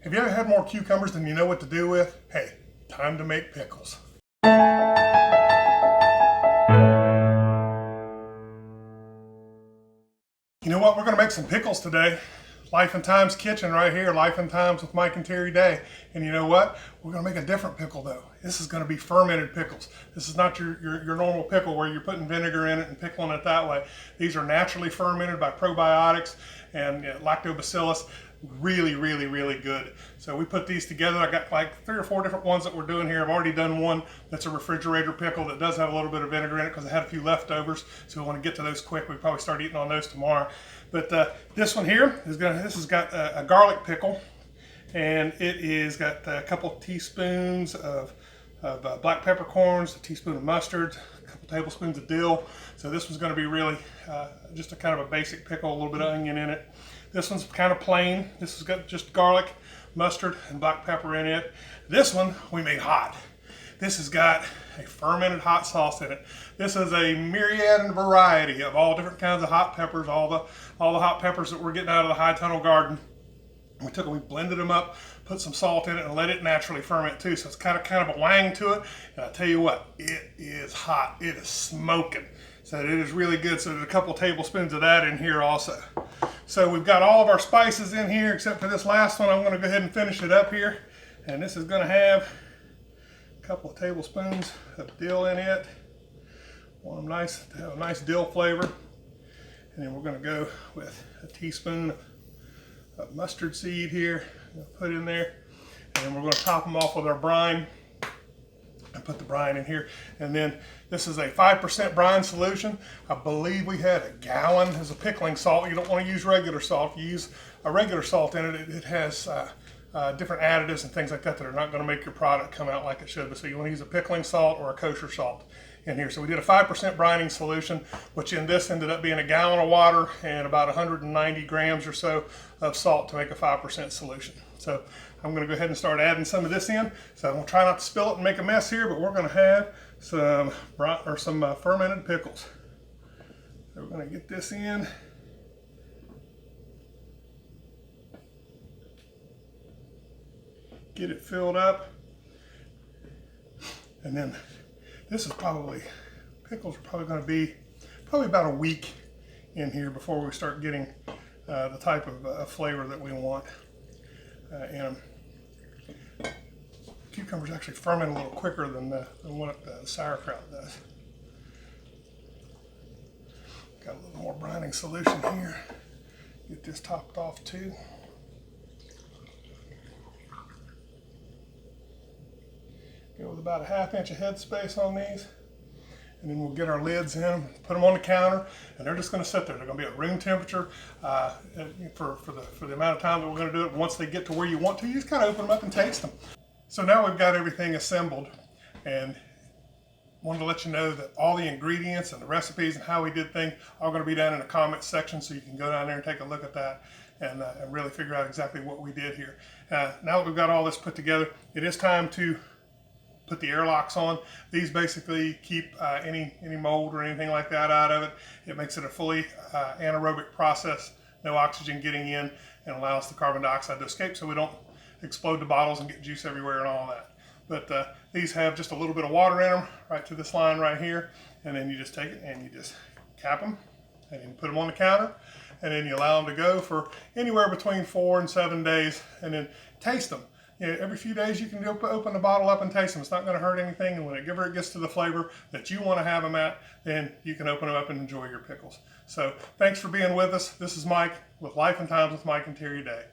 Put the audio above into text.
Have you ever had more cucumbers than you know what to do with? Hey, time to make pickles. You know what? We're going to make some pickles today. Life and Times Kitchen right here, Life and Times with Mike and Tari Day. And you know what? We're going to make a different pickle though. This is going to be fermented pickles. This is not your normal pickle where you're putting vinegar in it and pickling it that way. These are naturally fermented by probiotics and lactobacillus. Really good. So we put these together. I got like 3 or 4 different ones that we're doing here. I've already done one that's a refrigerator pickle that does have a little bit of vinegar in it because I had a few leftovers, so we want to get to those quick. We probably start eating on those tomorrow. But this one here this has got a garlic pickle, and it is got a couple teaspoons of black peppercorns, a teaspoon of mustard, a couple tablespoons of dill. So this one's going to be really just a kind of a basic pickle, a little bit of onion in it. This one's kind of plain. This has got just garlic, mustard, and black pepper in it. This one we made hot. This has got a fermented hot sauce in it. This is a myriad and variety of all different kinds of hot peppers, all the hot peppers that we're getting out of the high tunnel garden. We blended them up, put some salt in it, and let it naturally ferment too. So it's kind of a wang to it. And I tell you what, it is hot. It is smoking. So it is really good. So there's a couple tablespoons of that in here also. So we've got all of our spices in here except for this last one. I'm going to go ahead and finish it up here. And this is going to have a couple of tablespoons of dill in it. Want them nice to have a nice dill flavor. And then we're going to go with a teaspoon of mustard seed here. Put in there. And then we're going to top them off with our brine. And put the brine in here. And then this is a 5% brine solution. I believe we had a gallon as a pickling salt. You don't want to use regular salt. If you use a regular salt in it, it has different additives and things like that are not going to make your product come out like it should. But so you want to use a pickling salt or a kosher salt in here. So we did a 5% brining solution, which in this ended up being a gallon of water and about 190 grams or so of salt to make a 5% solution. So I'm going to go ahead and start adding some of this in. So I'm going to try not to spill it and make a mess here, but we're going to have some fermented pickles. So we're going to get this in. Get it filled up. And then pickles are probably going to be about a week in here before we start getting the type of flavor that we want in them. Cucumbers actually ferment a little quicker than what the sauerkraut does. Got a little more brining solution here. Get this topped off too. Go with about a 1/2 inch of head space on these. And then we'll get our lids in them, put them on the counter, and they're just going to sit there. They're going to be at room temperature for the amount of time that we're going to do it. Once they get to where you want to, you just kind of open them up and taste them. So now we've got everything assembled, and wanted to let you know that all the ingredients and the recipes and how we did things are going to be down in the comments section, so you can go down there and take a look at that and really figure out exactly what we did here. Now that we've got all this put together, it is time to put the airlocks on. These basically keep any mold or anything like that out of it. It makes it a fully anaerobic process, no oxygen getting in, and allows the carbon dioxide to escape so we don't explode the bottles and get juice everywhere and all that. But these have just a little bit of water in them right to this line right here, and then you just take it and you just cap them and then put them on the counter, and then you allow them to go for anywhere between 4 and 7 days, and then taste them. Every few days you can open the bottle up and taste them. It's not going to hurt anything, and whenever it gets to the flavor that you want to have them at, then you can open them up and enjoy your pickles. So thanks for being with us. This is Mike with Life and Times with Mike and Tari Day.